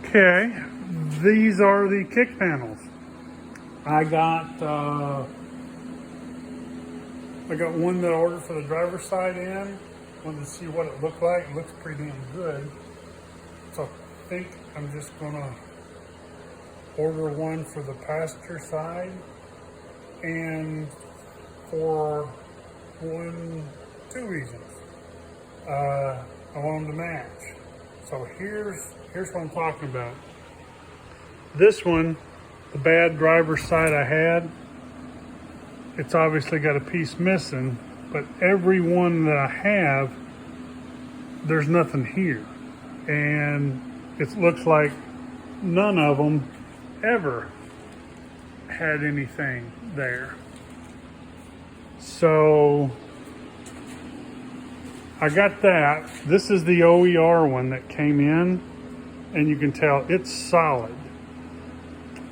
Okay, these are the kick panels. I got one that I ordered for the driver's side in. Wanted to see what it looked like. It looks pretty damn good. So I think I'm just gonna order one for the passenger side, and for two reasons. I want them to match. So here's what I'm talking about. This one, the bad driver's side I had, it's obviously got a piece missing, but every one that I have, there's nothing here. And it looks like none of them ever had anything there. So I got that. This is the OER one that came in, and you can tell it's solid.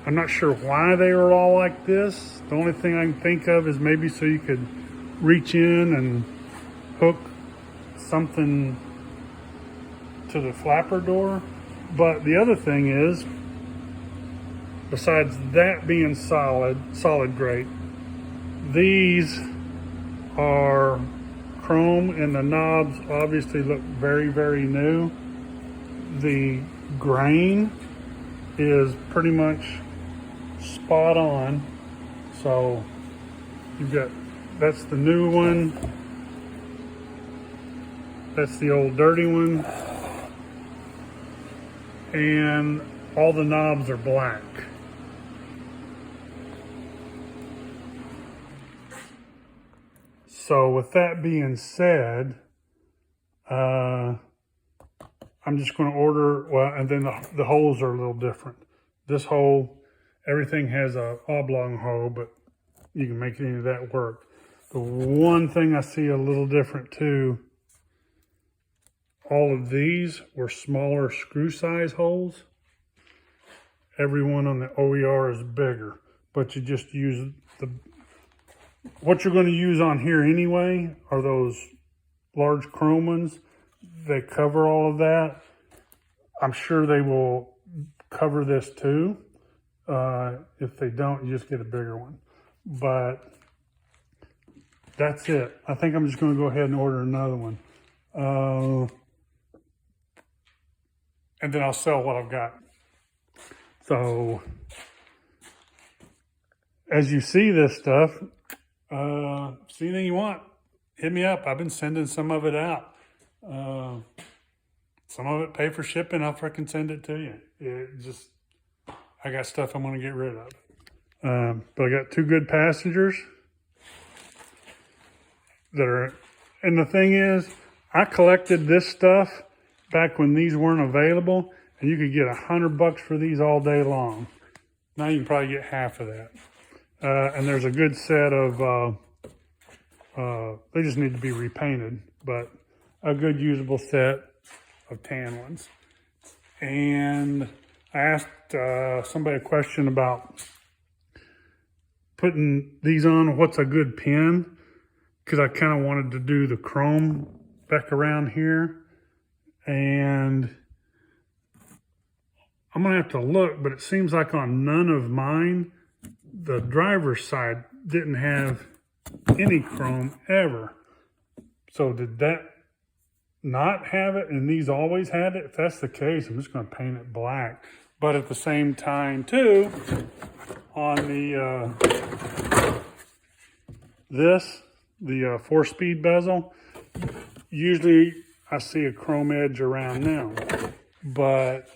I'm not sure why they were all like this. The only thing I can think of is maybe so you could reach in and hook something to the flapper door. But the other thing is, besides that being solid grade, these are chrome, and the knobs obviously look very, very new. The grain is pretty much spot on. So you've got, that's the new one, that's the old dirty one, and all the knobs are black. So with that being said, I'm just going to order, well, and then the holes are a little different. This hole, everything has a oblong hole, but you can make any of that work. The one thing I see a little different too, all of these were smaller screw size holes. Every one on the OER is bigger, but you just use what you're going to use on here anyway are those large chrome ones. They cover all of that. I'm sure they will cover this too. If they don't, you just get a bigger one. But that's it. I think I'm just going to go ahead and order another one. And then I'll sell what I've got. So as you see this stuff, see anything you want, hit me up. I've been sending some of it out. Some of it pay for shipping. I'll freaking send it to you. I got stuff I'm going to get rid of. But I got two good passengers that are, and the thing is, I collected this stuff back when these weren't available, and you could get $100 for these all day long. Now you can probably get half of that. And there's a good set of, they just need to be repainted, but a good usable set of tan ones. And I asked somebody a question about putting these on, what's a good pin? Because I kind of wanted to do the chrome back around here. And I'm going to have to look, but it seems like on none of mine, the driver's side didn't have any chrome ever. So did that not have it and these always had it? If that's the case, I'm just going to paint it black. But at the same time too, on the the 4-speed bezel, usually I see a chrome edge around them, but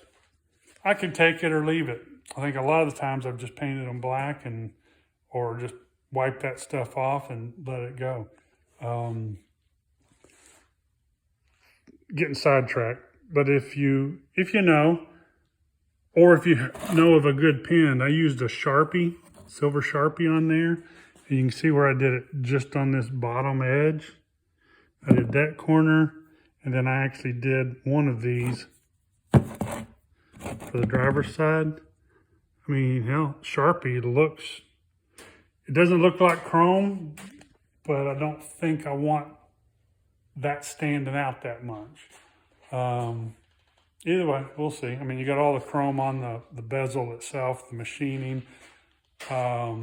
I could take it or leave it. I think a lot of the times I've just painted them black or just wipe that stuff off and let it go. Getting sidetracked, but if you know, or if you know of a good pen, I used a Sharpie, silver Sharpie on there, and you can see where I did it just on this bottom edge. I did that corner, and then I actually did one of these for the driver's side. I mean, hell, Sharpie it doesn't look like chrome, but I don't think I want that standing out that much. Either way, we'll see. I mean, you got all the chrome on the bezel itself, the machining. I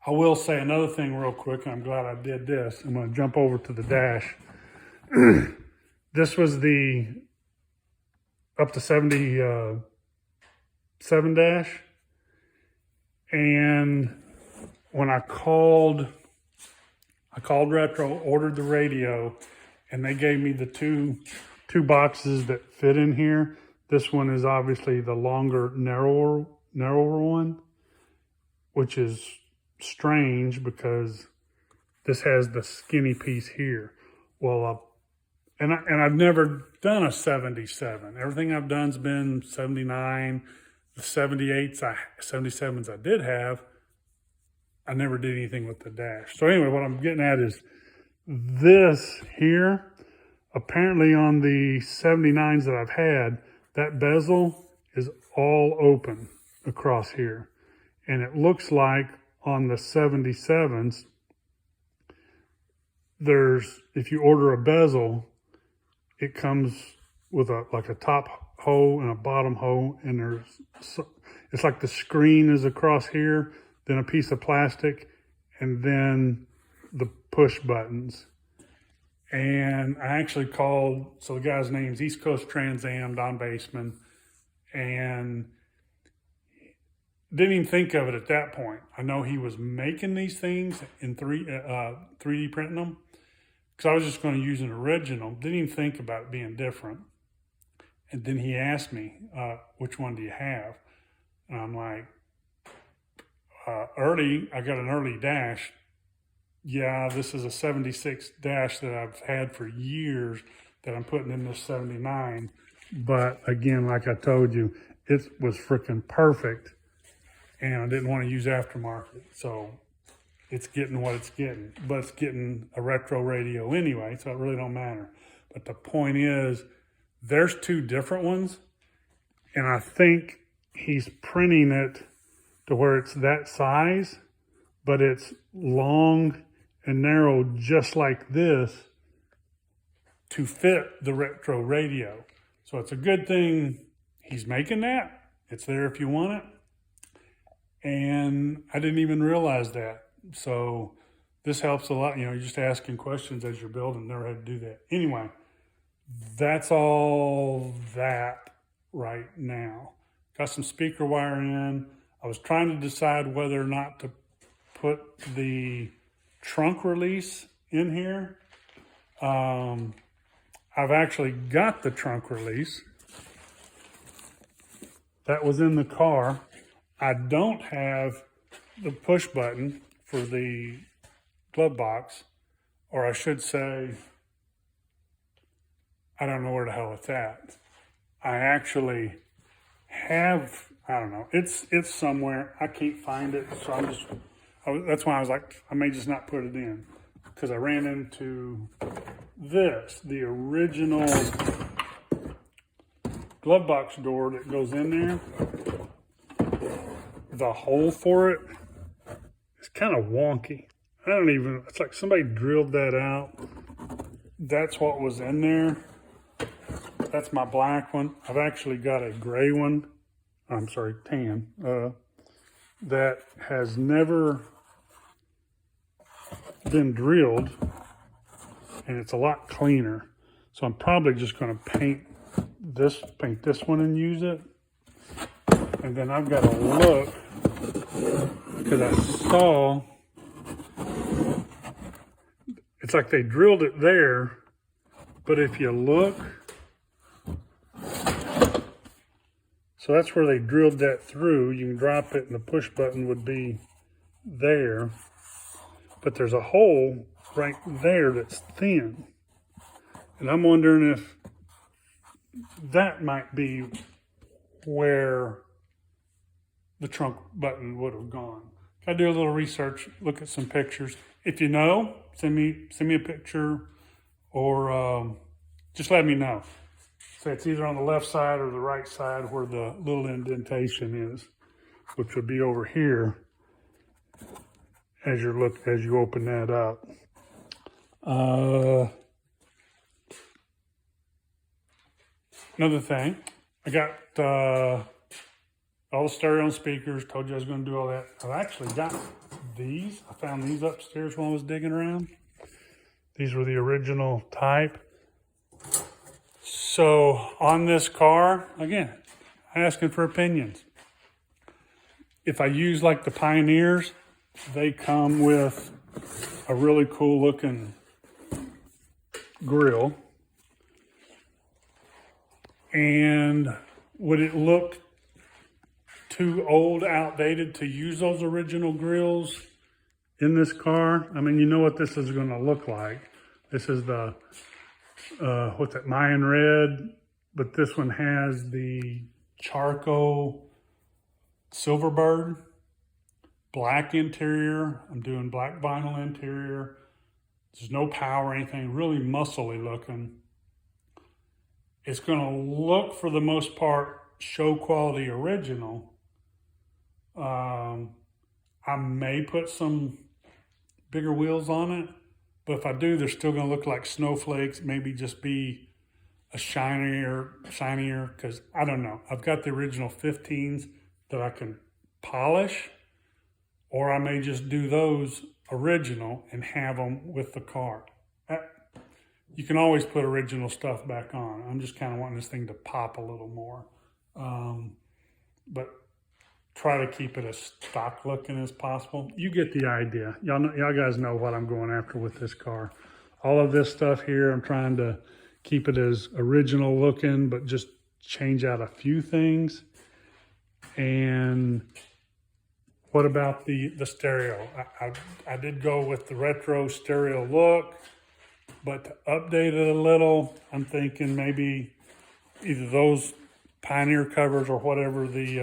will say another thing real quick, and I'm glad I did this. I'm going to jump over to the dash. This was the up to 77 dash. And when I called Retro, ordered the radio, and they gave me the two boxes that fit in here. This one is obviously the longer, narrower one, which is strange because this has the skinny piece here. Well, and I've never done a 77. Everything I've done's been 79. The 77s I did have, I never did anything with the dash. So anyway, what I'm getting at is this here, apparently on the 79s that I've had, that bezel is all open across here. And it looks like on the 77s, if you order a bezel, it comes with like a top hole and a bottom hole, and it's like the screen is across here, then a piece of plastic, and then the push buttons. And I actually called, so the guy's name's East Coast Trans Am, Don Baseman, and didn't even think of it at that point. I know he was making these things in 3D printing them, because I was just going to use an original. Didn't even think about it being different. And then he asked me, which one do you have? And I'm like, I got an early dash. Yeah, this is a 76 dash that I've had for years that I'm putting in this 79. But again, like I told you, it was freaking perfect. And I didn't want to use aftermarket. So it's getting what it's getting. But it's getting a retro radio anyway, so it really don't matter. But the point is, there's two different ones. And I think he's printing it to where it's that size, but it's long and narrow just like this to fit the retro radio. So it's a good thing he's making that. It's there if you want it. And I didn't even realize that. So this helps a lot. You know, you're just asking questions as you're building. Never had to do that. Anyway, that's all that right now. Got some speaker wire in. I was trying to decide whether or not to put the trunk release in here. I've actually got the trunk release. That was in the car. I don't have the push button for the glove box, or I should say, I don't know where the hell it's at. I actually have, I don't know, it's somewhere. I can't find it, so that's why I was like, I may just not put it in, because I ran into this, the original glove box door that goes in there. The hole for it is kind of wonky. It's like somebody drilled that out. That's what was in there. That's my black one. I've actually got a gray one. I'm sorry, tan. That has never been drilled, and it's a lot cleaner. So I'm probably just going to paint this one and use it. And then I've got to look, because I saw, it's like they drilled it there, but if you look, so that's where they drilled that through. You can drop it and the push button would be there, but there's a hole right there that's thin. And I'm wondering if that might be where the trunk button would have gone. I do a little research, look at some pictures. If you know, send me a picture, or just let me know. So it's either on the left side or the right side where the little indentation is, which would be over here as you open that up. Another thing, I got all the stereo and speakers. Told you I was going to do all that. I've actually got these. I found these upstairs when I was digging around. These were the original type. So on this car, again, asking for opinions. If I use like the Pioneers, they come with a really cool looking grill. And would it look too old, outdated to use those original grills in this car? I mean, you know what this is going to look like. This is the, what's that, Mayan red, but this one has the charcoal Silverbird, black interior. I'm doing black vinyl interior. There's no power or anything, really muscly looking. It's going to look, for the most part, show quality original. I may put some bigger wheels on it, but if I do, they're still going to look like snowflakes, maybe just be a shinier, because I don't know. I've got the original 15s that I can polish, or I may just do those original and have them with the car. You can always put original stuff back on. I'm just kind of wanting this thing to pop a little more. But try to keep it as stock looking as possible. You get the idea. Y'all guys know what I'm going after with this car. All of this stuff here, I'm trying to keep it as original looking, but just change out a few things. And what about the stereo? I did go with the retro stereo look, but to update it a little, I'm thinking maybe either those Pioneer covers or whatever the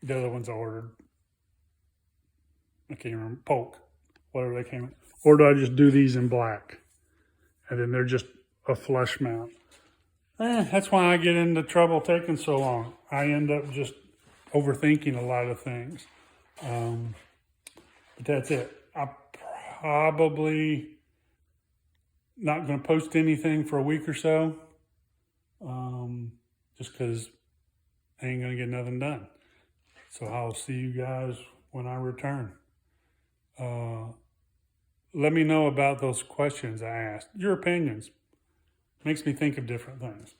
other ones I ordered. I can't remember, Polk, whatever they came in. Or do I just do these in black? And then they're just a flush mount. That's why I get into trouble taking so long. I end up just overthinking a lot of things. But that's it. I probably not going to post anything for a week or so. Just because I ain't going to get nothing done. So I'll see you guys when I return. Let me know about those questions I asked. Your opinions. Makes me think of different things.